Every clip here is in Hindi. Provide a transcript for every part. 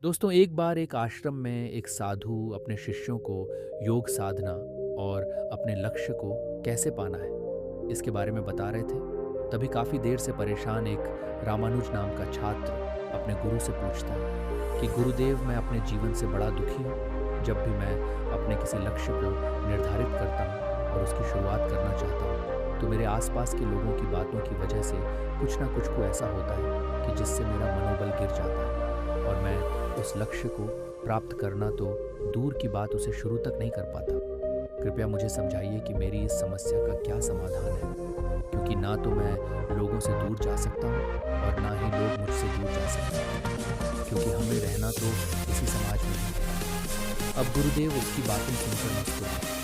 दोस्तों, एक बार एक आश्रम में एक साधु अपने शिष्यों को योग साधना और अपने लक्ष्य को कैसे पाना है इसके बारे में बता रहे थे। तभी काफ़ी देर से परेशान एक रामानुज नाम का छात्र अपने गुरु से पूछता है कि गुरुदेव, मैं अपने जीवन से बड़ा दुखी हूँ। जब भी मैं अपने किसी लक्ष्य को निर्धारित करता हूँ और उसकी शुरुआत करना चाहता हूँ, तो मेरे आसपास के लोगों की बातों की वजह से कुछ ना कुछ को ऐसा होता है कि जिससे मेरा मनोबल गिर जाता है और मैं उस लक्ष्य को प्राप्त करना तो दूर की बात, उसे शुरू तक नहीं कर पाता। कृपया मुझे समझाइए कि मेरी इस समस्या का क्या समाधान है, क्योंकि ना तो मैं लोगों से दूर जा सकता हूँ और ना ही लोग मुझसे दूर जा सकते हैं, क्योंकि हमें रहना तो इसी समाज में है। अब गुरुदेव उसकी बातें सुनकर मुस्कुराए।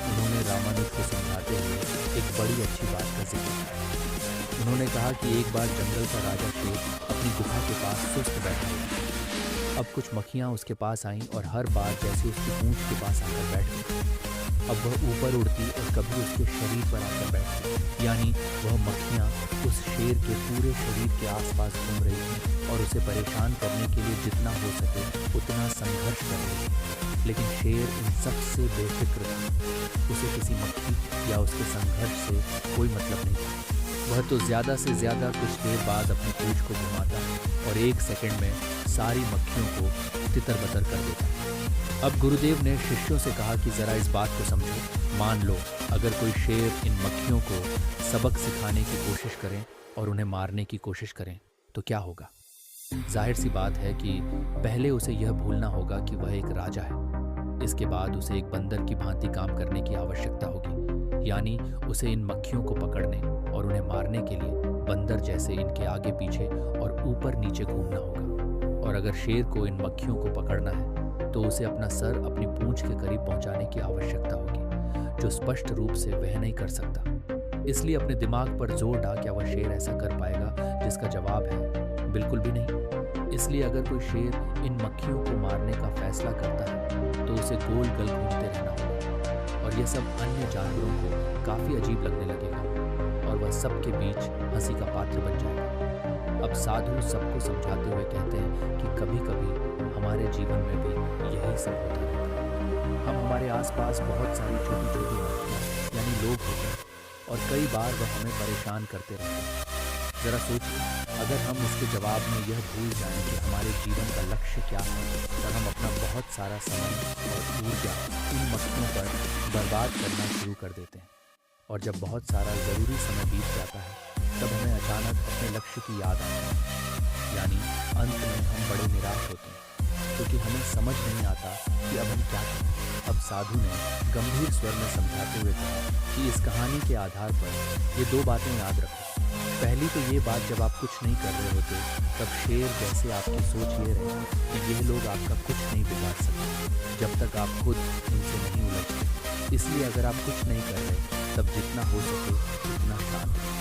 उन्होंने रामानुज को समझाते हुए एक बड़ी अच्छी बात का जिक्र किया। उन्होंने कहा कि एक बार जंगल का राजा शेर अपनी गुफा के पास सुस्त बैठा हुआ। अब कुछ मक्खियाँ उसके पास आईं और हर बार जैसे उसकी पूंछ के पास आकर बैठ गई। अब वह ऊपर उड़ती और कभी उसके शरीर पर आकर बैठती, यानी वह मक्खियाँ उस शेर के पूरे शरीर के आसपास घूम रही थीं और उसे परेशान करने के लिए जितना हो सके उतना संघर्ष कर रही थी। लेकिन शेर इन सब से बेफिक्र था। उसे किसी मक्खी या उसके संघर्ष से कोई मतलब नहीं था। वह तो ज़्यादा से ज़्यादा कुछ देर बाद अपनी पूंछ को घुमाता और एक सेकंड में सारी मक्खियों को तितर-बितर कर देता। अब गुरुदेव ने शिष्यों से कहा कि ज़रा इस बात को समझो। मान लो अगर कोई शेर इन मक्खियों को सबक सिखाने की कोशिश करें और उन्हें मारने की कोशिश करें, तो क्या होगा? ज़ाहिर सी बात है कि पहले उसे यह भूलना होगा कि वह एक राजा है। इसके बाद उसे एक बंदर की भांति काम करने की आवश्यकता होगी, यानी उसे इन मक्खियों को पकड़ने और उन्हें मारने के लिए बंदर जैसे इनके आगे पीछे और ऊपर नीचे घूमना होगा। और अगर शेर को इन मक्खियों को पकड़ना है तो उसे अपना सर अपनी पूंछ के करीब पहुंचाने की आवश्यकता होगी, जो स्पष्ट रूप से वह नहीं कर सकता। इसलिए अपने दिमाग पर जोर डाल, क्या वह शेर ऐसा कर पाएगा? जिसका जवाब है बिल्कुल भी नहीं। इसलिए अगर कोई शेर इन मक्खियों को मारने का फैसला करता है तो उसे गोल गल घूमते रहना होगा और यह सब अन्य जानवरों को काफ़ी अजीब लगने लगेगा और वह सबके बीच हंसी का पात्र बन जाएगा। अब साधु सबको समझाते हुए कहते हैं कि कभी कभी हमारे जीवन में भी यही सब होता रहता है। हम हमारे आसपास बहुत सारी छोटी छोटी मक्खियाँ यानी लोग होते हैं और कई बार वह हमें परेशान करते रहते हैं। ज़रा सोचिए, अगर हम इसके जवाब में यह भूल जाएं कि हमारे जीवन का लक्ष्य क्या है, तब हम अपना बहुत सारा समय और ऊर्जा इन मक्खियों पर बर्बाद करना शुरू कर देते हैं। और जब बहुत सारा ज़रूरी समय बीत जाता है, तब हमें अचानक अपने लक्ष्य की याद आती है, यानी अंत में हम बड़े निराश होते हैं, क्योंकि हमें समझ नहीं आता कि अब हम क्या करें। अब साधु ने गंभीर स्वर में समझाते हुए कहा कि इस कहानी के आधार पर ये दो बातें याद रखो। पहली तो ये बात, जब आप कुछ नहीं कर रहे होते तब शेर जैसे आपकी सोच ये रहे कि यह लोग आपका कुछ नहीं बिगाड़ सकते जब तक आप खुद उनसे नहीं उलझते। इसलिए अगर आप कुछ नहीं कर रहे तब जितना हो सके उतना शांत रहें,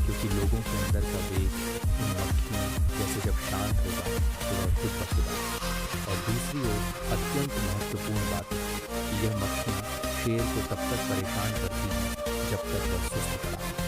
क्योंकि लोगों के अंदर का वेग उन मक्खियों जैसे जब शांत होगा तो वह खुद ब खुद आएगा। और दूसरी ओर अत्यंत महत्वपूर्ण बात है कि यह मक्खियाँ शेर को तब तक परेशान करती हैं जब तक वह सुस्त पड़ा है।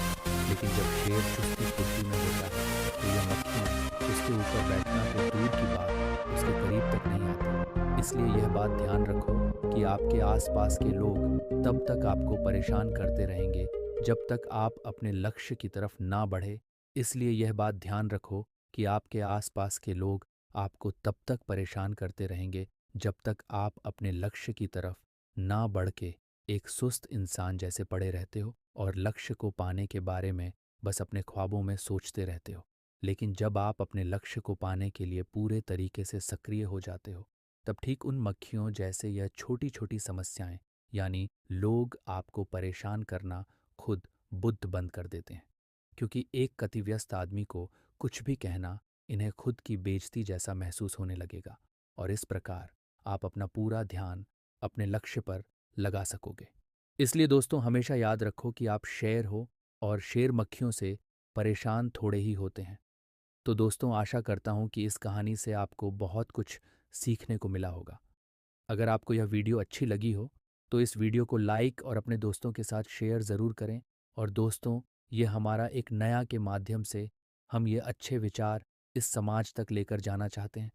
लेकिन जब शेर चुस्ती फुर्ती में होता है तो यह मक्खियाँ उसके ऊपर बैठना तो दूर की बात, उसके करीब तक नहीं आती। इसलिए यह बात ध्यान रखो कि आपके आसपास के लोग तब तक आपको परेशान करते रहेंगे जब तक आप अपने लक्ष्य की तरफ ना बढ़े। इसलिए यह बात ध्यान रखो कि आपके आसपास के लोग आपको तब तक परेशान करते रहेंगे जब तक आप अपने लक्ष्य की तरफ ना बढ़ के एक सुस्त इंसान जैसे पड़े रहते हो और लक्ष्य को पाने के बारे में बस अपने ख्वाबों में सोचते रहते हो। लेकिन जब आप अपने लक्ष्य को पाने के लिए पूरे तरीके से सक्रिय हो जाते हो, तब ठीक उन मक्खियों जैसे यह छोटी छोटी समस्याएं, यानी लोग आपको परेशान करना, खुद बुद्ध बंद कर देते हैं। क्योंकि एक कतिव्यस्त आदमी को कुछ भी कहना इन्हें खुद की बेइज्जती जैसा महसूस होने लगेगा और इस प्रकार आप अपना पूरा ध्यान अपने लक्ष्य पर लगा सकोगे। इसलिए दोस्तों, हमेशा याद रखो कि आप शेर हो और शेर मक्खियों से परेशान थोड़े ही होते हैं। तो दोस्तों, आशा करता हूँ कि इस कहानी से आपको बहुत कुछ सीखने को मिला होगा। अगर आपको यह वीडियो अच्छी लगी हो तो इस वीडियो को लाइक और अपने दोस्तों के साथ शेयर ज़रूर करें। और दोस्तों, ये हमारा एक नया के माध्यम से हम ये अच्छे विचार इस समाज तक लेकर जाना चाहते हैं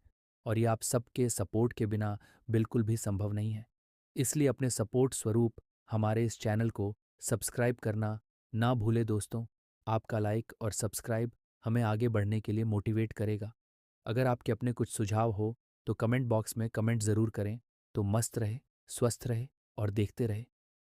और ये आप सबके सपोर्ट के बिना बिल्कुल भी संभव नहीं है। इसलिए अपने सपोर्ट स्वरूप हमारे इस चैनल को सब्सक्राइब करना ना भूले दोस्तों। आपका लाइक और सब्सक्राइब हमें आगे बढ़ने के लिए मोटिवेट करेगा। अगर आपके अपने कुछ सुझाव हो तो कमेंट बॉक्स में कमेंट ज़रूर करें। तो मस्त रहे, स्वस्थ रहे और देखते रहे